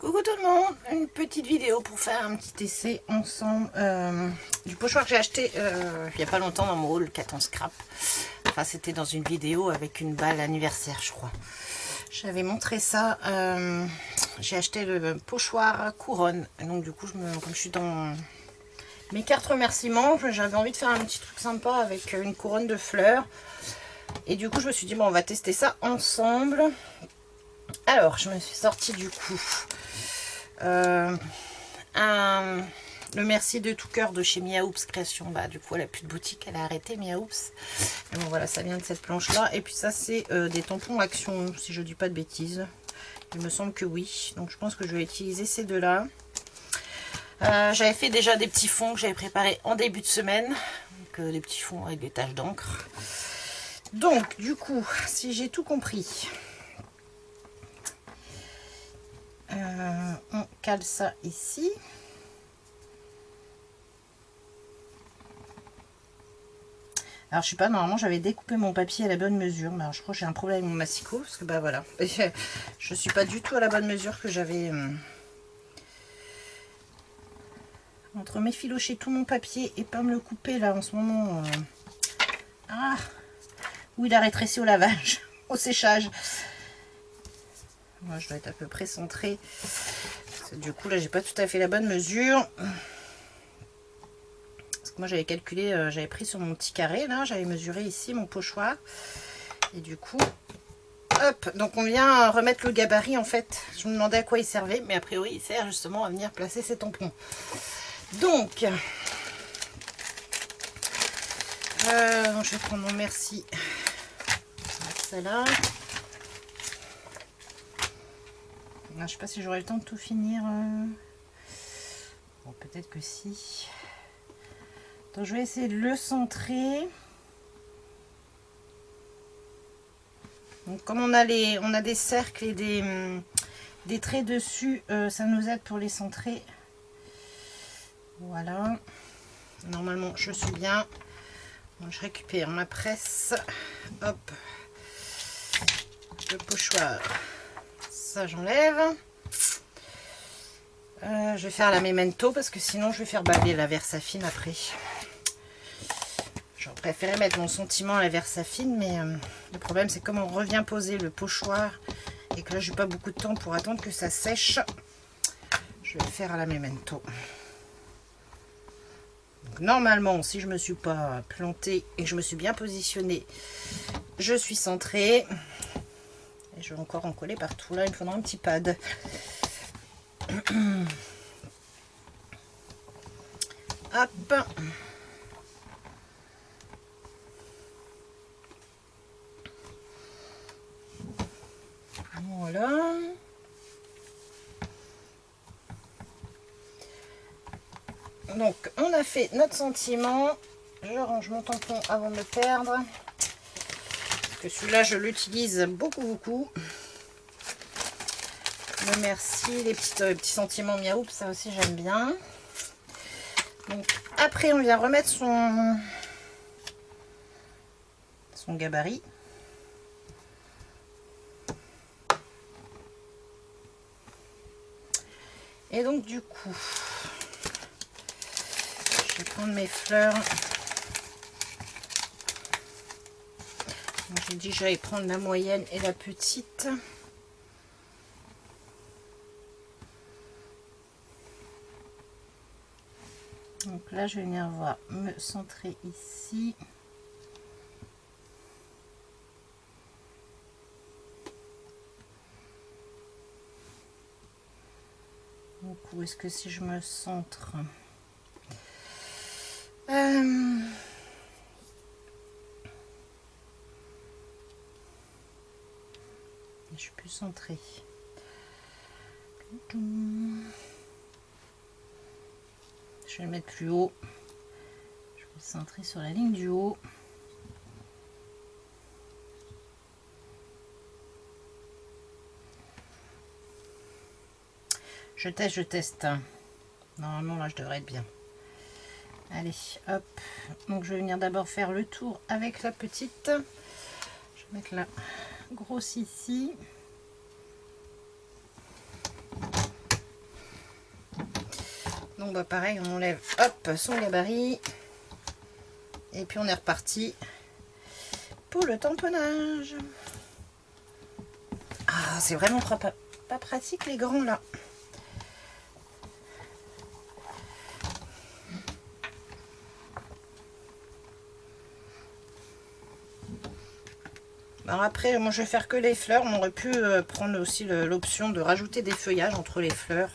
Coucou tout le monde, une petite vidéo pour faire un petit essai ensemble du pochoir que j'ai acheté il n'y a pas longtemps dans mon haul 4 scrap. Enfin c'était dans une vidéo avec une balle anniversaire je crois. J'avais montré ça, j'ai acheté le pochoir couronne. Et donc du coup comme je suis dans mes cartes remerciements, j'avais envie de faire un petit truc sympa avec une couronne de fleurs. Et du coup je me suis dit bon on va tester ça ensemble. Alors je me suis sortie du coup le merci de tout cœur de chez Miaoups Création. Bah du coup elle a plus de boutique, elle a arrêté Miaoups. Mais bon voilà, ça vient de cette planche là. Et puis ça c'est des tampons Action, si je dis pas de bêtises. Il me semble que oui. Donc je pense que je vais utiliser ces deux là. J'avais fait déjà des petits fonds que j'avais préparés en début de semaine. Donc des petits fonds avec des taches d'encre. Donc du coup, si j'ai tout compris, on cale ça ici. Alors je sais pas, normalement j'avais découpé mon papier à la bonne mesure, mais alors, je crois que j'ai un problème avec mon massicot, parce que bah voilà, je suis pas du tout à la bonne mesure que j'avais entre m'effilocher tout mon papier et pas me le couper là en ce moment. Ah, où il a rétréci au lavage, au séchage. Moi je dois être à peu près centrée. Du coup là j'ai pas tout à fait la bonne mesure. Moi j'avais calculé, j'avais pris sur mon petit carré là, j'avais mesuré ici mon pochoir et du coup hop, donc on vient remettre le gabarit en fait. Je me demandais à quoi il servait, mais a priori il sert justement à venir placer ces tampons. Donc je vais prendre mon merci, celle-là. Je sais pas si j'aurai le temps de tout finir, bon peut-être que si. Donc je vais essayer de le centrer. Donc comme on a des cercles et des traits dessus, ça nous aide pour les centrer. Voilà. Normalement je suis bien. Donc, je récupère ma presse. Hop. Le pochoir. Ça j'enlève. Je vais faire la memento parce que sinon je vais faire baver la Versafine après. J'aurais préféré mettre mon sentiment à la Versafine, mais le problème c'est comme on revient poser le pochoir et que là j'ai pas beaucoup de temps pour attendre que ça sèche, je vais le faire à la memento. Donc, normalement si je me suis pas plantée et que je me suis bien positionnée, je suis centrée. Et je vais encore en coller partout. Là il me faudra un petit pad. Hop. Voilà. Donc on a fait notre sentiment. Je range mon tampon avant de le perdre. Parce que celui-là je l'utilise beaucoup. Le merci, les petits sentiments Miaoups, ça aussi j'aime bien. Donc après on vient remettre son gabarit. Et donc du coup, je vais prendre mes fleurs. J'ai dit que j'allais prendre la moyenne et la petite. Donc là je vais venir voir me centrer ici. Donc où est-ce que si je me centre, je suis plus centrée. Je vais le mettre plus haut. Je vais le centrer sur la ligne du haut. Je teste. Normalement là je devrais être bien. Allez, hop. Donc je vais venir d'abord faire le tour avec la petite. Je vais mettre la grosse ici. Donc bah pareil, on enlève hop son gabarit. Et puis on est reparti pour le tamponnage. Ah, c'est vraiment pas pratique les grands là. Alors après, moi je vais faire que les fleurs. On aurait pu prendre aussi l'option de rajouter des feuillages entre les fleurs.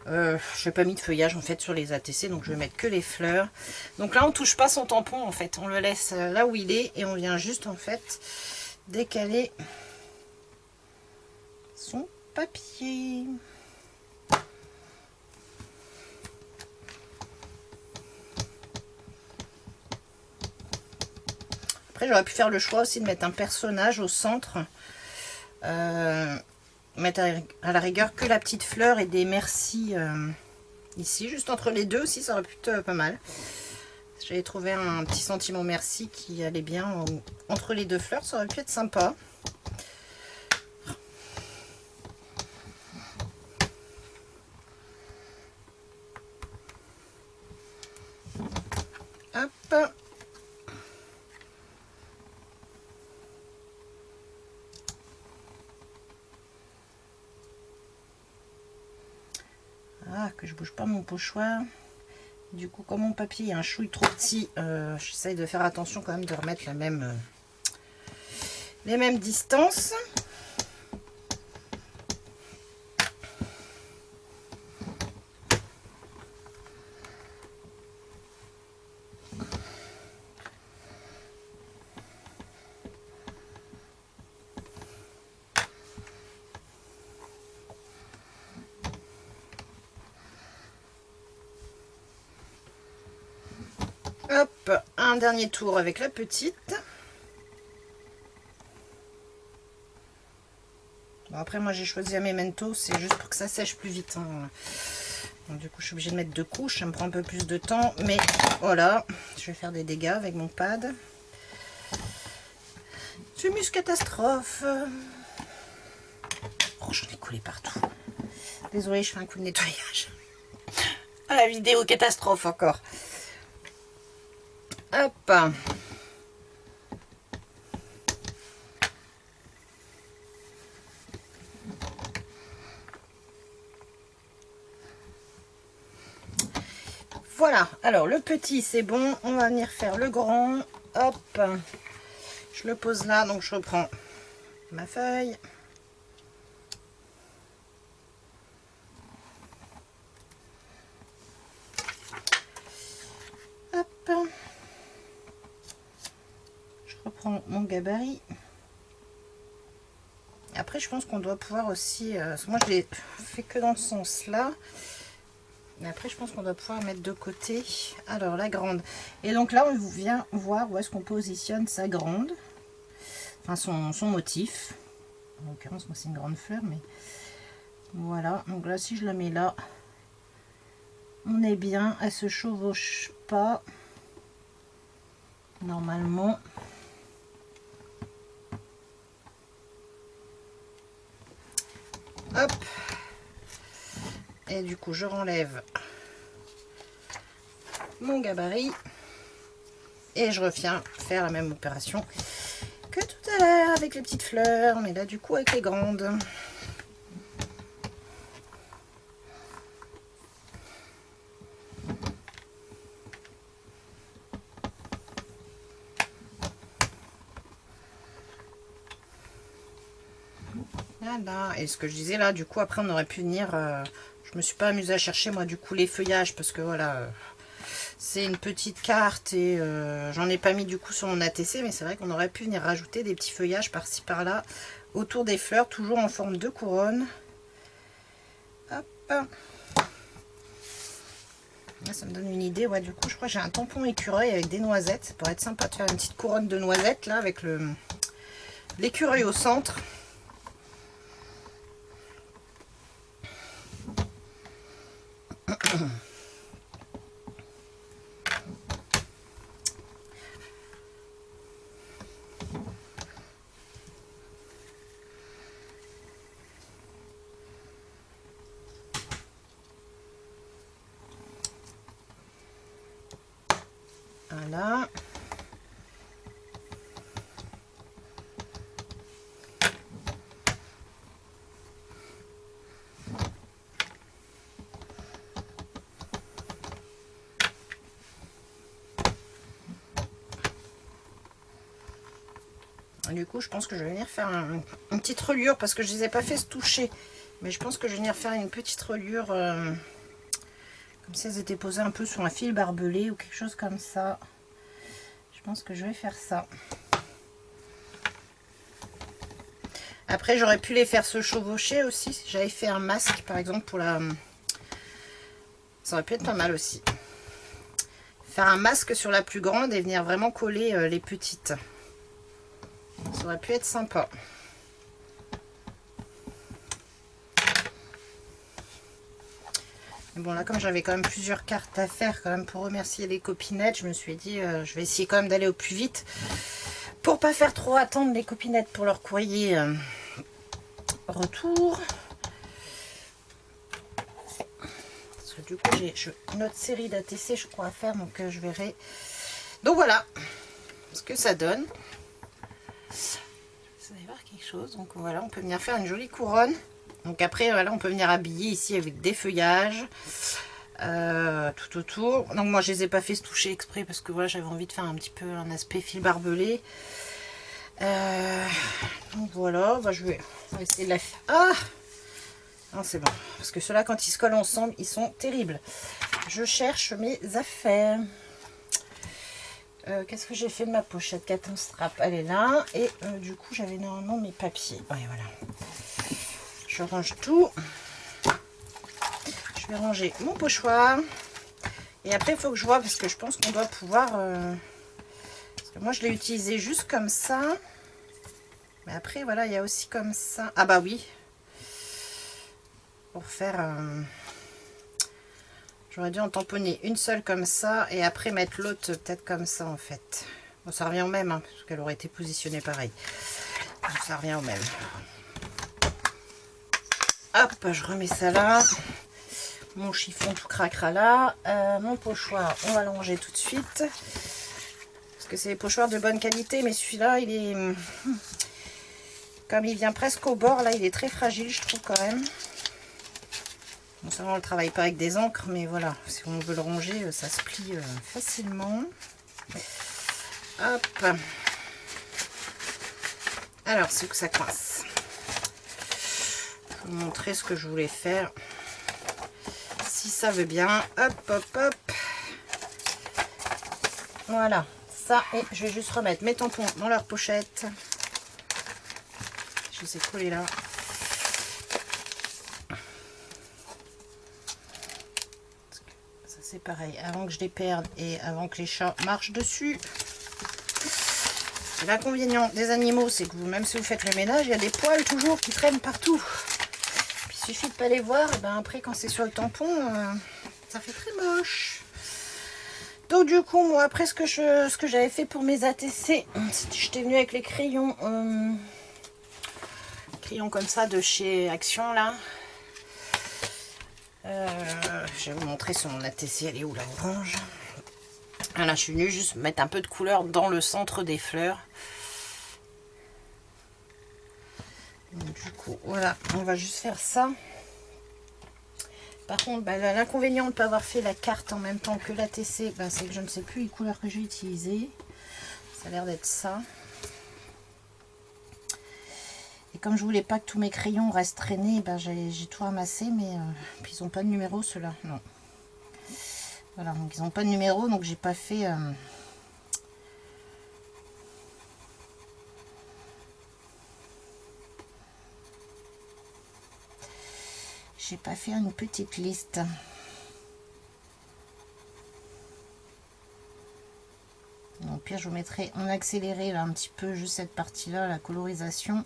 Je n'ai pas mis de feuillage en fait sur les ATC, donc je vais mettre que les fleurs. Donc là on touche pas son tampon en fait, on le laisse là où il est et on vient juste en fait décaler son papier. Après j'aurais pu faire le choix aussi de mettre un personnage au centre, mettre à la rigueur que la petite fleur et des merci ici, juste entre les deux aussi, ça aurait pu être pas mal. J'avais trouvé un petit sentiment merci qui allait bien entre les deux fleurs, ça aurait pu être sympa. Hop. Ah, que je bouge pas mon pochoir. Du coup, comme mon papier est un chouille trop petit, j'essaye de faire attention quand même de remettre les mêmes distances. Hop, un dernier tour avec la petite. Bon, après, moi j'ai choisi un Memento, c'est juste pour que ça sèche plus vite. Hein. Donc, du coup, je suis obligée de mettre 2 couches, ça me prend un peu plus de temps, mais voilà, je vais faire des dégâts avec mon pad. Fumus catastrophe. Oh, j'en ai coulé partout. Désolée, je fais un coup de nettoyage. Ah, la vidéo catastrophe encore. Hop. Voilà, alors le petit c'est bon, on va venir faire le grand. Hop, je le pose là, donc je reprends ma feuille. Hop, je reprends mon gabarit. Après je pense qu'on doit pouvoir aussi, moi je l'ai fait que dans ce sens là. Mais après je pense qu'on doit pouvoir mettre de côté. Alors la grande. Et donc là on vient voir où est-ce qu'on positionne sa grande. Enfin son motif. En l'occurrence moi c'est une grande fleur, mais voilà. Donc là si je la mets là, on est bien, elle se chevauche pas. Normalement. Hop. Et du coup je renlève mon gabarit et je reviens faire la même opération que tout à l'heure avec les petites fleurs, mais là du coup avec les grandes. Voilà, et ce que je disais là, du coup après on aurait pu venir, je me suis pas amusée à chercher moi du coup les feuillages parce que voilà, c'est une petite carte et j'en ai pas mis du coup sur mon ATC, mais c'est vrai qu'on aurait pu venir rajouter des petits feuillages par-ci par-là autour des fleurs, toujours en forme de couronne. Hop. Là, ça me donne une idée, ouais, du coup je crois que j'ai un tampon écureuil avec des noisettes, ça pourrait être sympa de faire une petite couronne de noisettes là avec l'écureuil au centre. Voilà. Du coup, je pense que je vais venir faire une petite reliure parce que je ne les ai pas fait se toucher. Mais je pense que je vais venir faire une petite reliure comme si elles étaient posées un peu sur un fil barbelé ou quelque chose comme ça. Je pense que je vais faire ça. Après, j'aurais pu les faire se chevaucher aussi. Si j'avais fait un masque, par exemple, pour la... Ça aurait pu être pas mal aussi. Faire un masque sur la plus grande et venir vraiment coller les petites. Ça aurait pu être sympa. Mais bon, là, comme j'avais quand même plusieurs cartes à faire quand même pour remercier les copinettes, je me suis dit, je vais essayer quand même d'aller au plus vite pour pas faire trop attendre les copinettes pour leur courrier retour. Parce que du coup, j'ai une autre série d'ATC, je crois, à faire, donc je verrai. Donc voilà ce que ça donne. Vous allez voir quelque chose. Donc voilà, on peut venir faire une jolie couronne. Donc après, voilà, on peut venir habiller ici avec des feuillages tout autour. Donc moi, je les ai pas fait se toucher exprès parce que voilà, j'avais envie de faire un petit peu un aspect fil barbelé. Donc voilà, bah, on va essayer de la faire. Ah non, c'est bon. Parce que ceux-là, quand ils se collent ensemble, ils sont terribles. Je cherche mes affaires. Qu'est-ce que j'ai fait de ma pochette? 14 straps, elle est là. Et du coup, j'avais normalement mes papiers. Ouais, voilà. Je range tout. Je vais ranger mon pochoir. Et après, il faut que je vois, parce que je pense qu'on doit pouvoir... Parce que moi, je l'ai utilisé juste comme ça. Mais après, voilà, il y a aussi comme ça. Ah bah oui. Pour faire... J'aurais dû en tamponner une seule comme ça. Et après, mettre l'autre peut-être comme ça, en fait. Bon, ça revient au même, hein, parce qu'elle aurait été positionnée pareil. Donc, ça revient au même. Hop, je remets ça là. Mon chiffon tout cracra là. Mon pochoir, on va le ranger tout de suite. Parce que c'est des pochoirs de bonne qualité. Mais celui-là, il est... Comme il vient presque au bord, là, il est très fragile, je trouve quand même. Bon, ça, on ne le travaille pas avec des encres. Mais voilà, si on veut le ranger, ça se plie facilement. Hop. Alors, c'est que ça coince. Je vais vous montrer ce que je voulais faire. Si ça veut bien. Hop, hop, hop. Voilà. Ça, et je vais juste remettre mes tampons dans leur pochette. Je les ai collés là. Ça, c'est pareil. Avant que je les perde et avant que les chats marchent dessus. L'inconvénient des animaux, c'est que vous, même si vous faites le ménage, il y a des poils toujours qui traînent partout. Puis, il suffit de pas les voir, et ben après quand c'est sur le tampon, ça fait très moche. Donc du coup, moi après ce que j'avais fait pour mes ATC, j'étais venue avec les crayons, crayons comme ça de chez Action là. Je vais vous montrer sur mon ATC, elle est où la orange. Voilà, je suis venue juste mettre un peu de couleur dans le centre des fleurs. Donc, du coup, voilà, on va juste faire ça. Par contre, bah, l'inconvénient de ne pas avoir fait la carte en même temps que l'ATC, bah, c'est que je ne sais plus les couleurs que j'ai utilisées. Ça a l'air d'être ça. Et comme je voulais pas que tous mes crayons restent traînés, bah, j'ai tout ramassé, mais puis ils n'ont pas de numéro ceux-là, non. Voilà, donc ils n'ont pas de numéro, donc j'ai pas fait... J'ai pas fait une petite liste. Au pire, je vous mettrai en accéléré là un petit peu juste cette partie-là, la colorisation.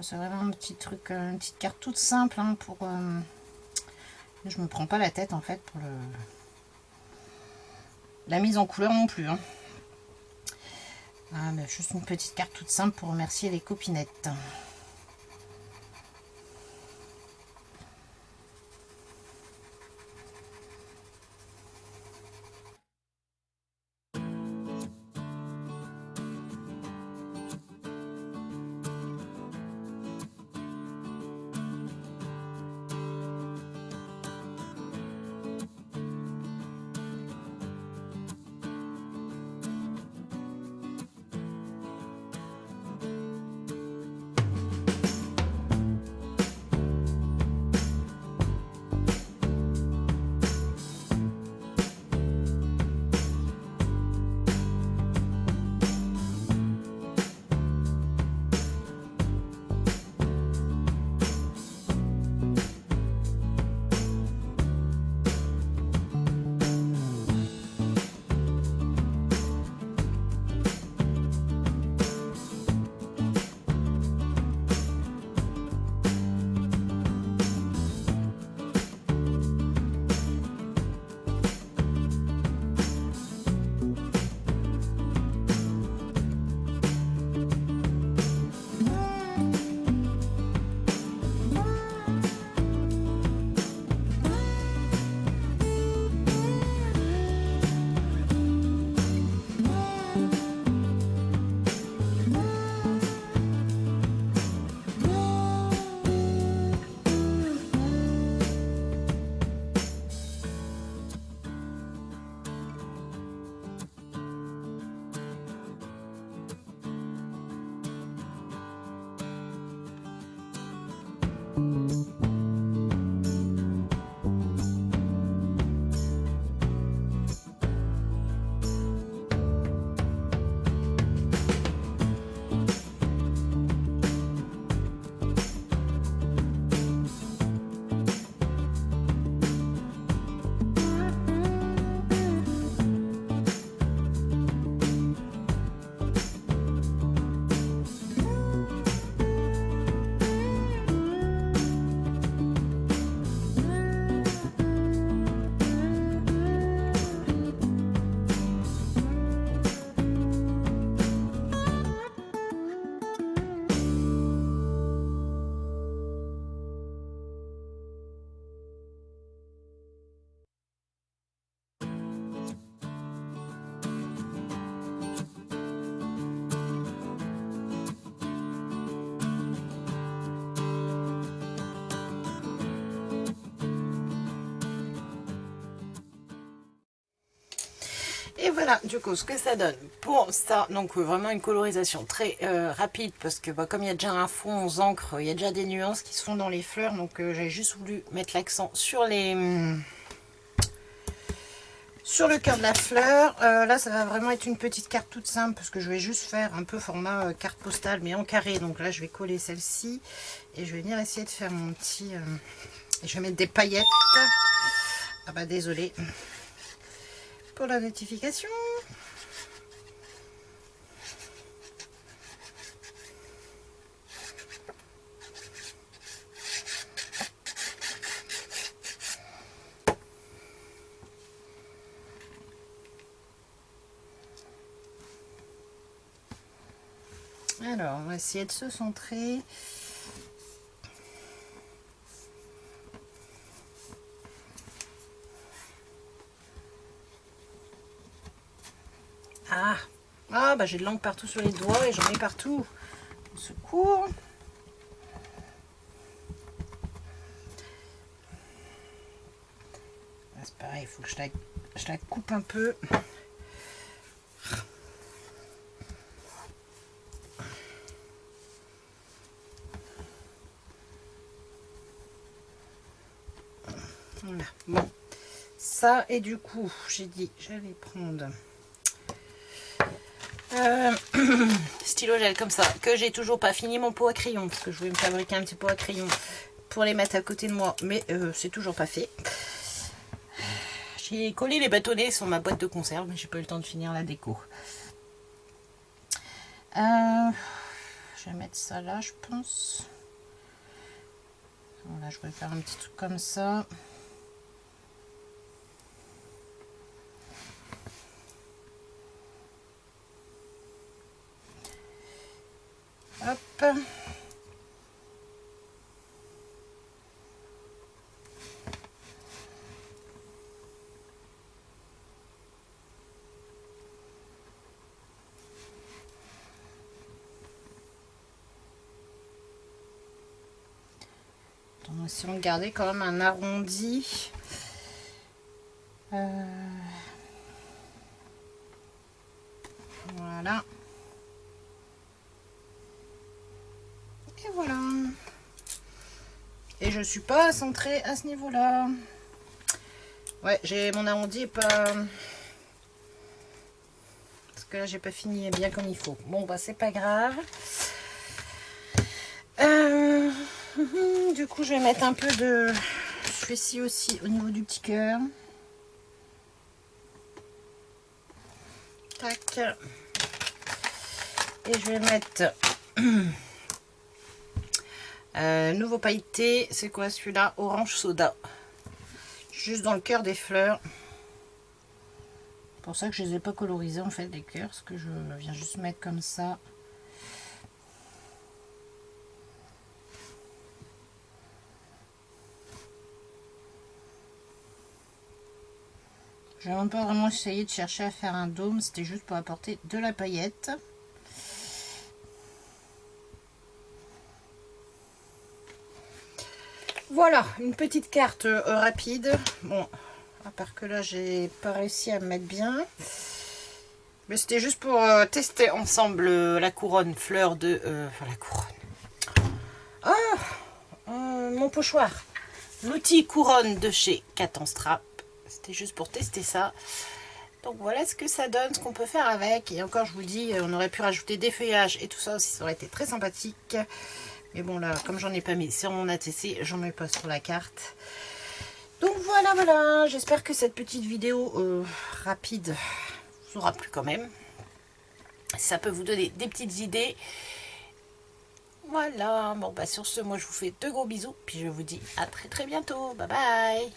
C'est vraiment un petit truc, une petite carte toute simple hein, pour. Je me prends pas la tête en fait pour la mise en couleur non plus. Hein. Ah, mais juste une petite carte toute simple pour remercier les copinettes. Et voilà du coup ce que ça donne pour ça. Donc vraiment une colorisation très rapide, parce que bah, comme il y a déjà un fond aux encres, il y a déjà des nuances qui se font dans les fleurs. Donc j'ai juste voulu mettre l'accent sur sur le cœur de la fleur. Là ça va vraiment être une petite carte toute simple, parce que je vais juste faire un peu format carte postale mais en carré. Donc là je vais coller celle-ci et je vais venir essayer de faire mon petit... je vais mettre des paillettes. Ah bah désolé pour la notification. Alors, on va essayer de se centrer. Ah, bah j'ai de l'encre partout sur les doigts et j'en ai partout. Au secours. C'est pareil, il faut que je la coupe un peu. Voilà. Bon, ça, et du coup, j'ai dit j'allais prendre stylo gel comme ça, que j'ai toujours pas fini mon pot à crayon, parce que je voulais me fabriquer un petit pot à crayon pour les mettre à côté de moi, mais c'est toujours pas fait. J'ai collé les bâtonnets sur ma boîte de conserve, mais j'ai pas eu le temps de finir la déco. Je vais mettre ça là, je pense. Voilà, je vais faire un petit truc comme ça. Hop. On va essayer de garder quand même un arrondi. Voilà. Et voilà. Et je suis pas centrée à ce niveau-là. Ouais, j'ai mon arrondi est pas... Parce que là, j'ai pas fini bien comme il faut. Bon, bah, c'est pas grave. Du coup, je vais mettre un peu de... Je fais ci aussi au niveau du petit cœur. Tac. Et je vais mettre... nouveau pailleté. C'est quoi celui-là? Orange soda. Juste dans le cœur des fleurs. C'est pour ça que je les ai pas colorisés en fait, les cœurs. Parce que je viens juste mettre comme ça. Je n'ai pas vraiment essayé de chercher à faire un dôme, c'était juste pour apporter de la paillette. Voilà, une petite carte rapide. Bon, à part que là, j'ai pas réussi à me mettre bien. Mais c'était juste pour tester ensemble la couronne fleur de... enfin, la couronne. Ah, mon pochoir. L'outil couronne de chez Cat Strap. C'était juste pour tester ça. Donc voilà ce que ça donne, ce qu'on peut faire avec. Et encore, je vous dis, on aurait pu rajouter des feuillages et tout ça aussi, ça aurait été très sympathique. Mais bon là, comme j'en ai pas mis sur mon ATC, j'en mets pas sur la carte. Donc voilà, j'espère que cette petite vidéo rapide vous aura plu quand même. Ça peut vous donner des petites idées. Voilà, bon bah sur ce, moi je vous fais de gros bisous, puis je vous dis à très bientôt. Bye bye.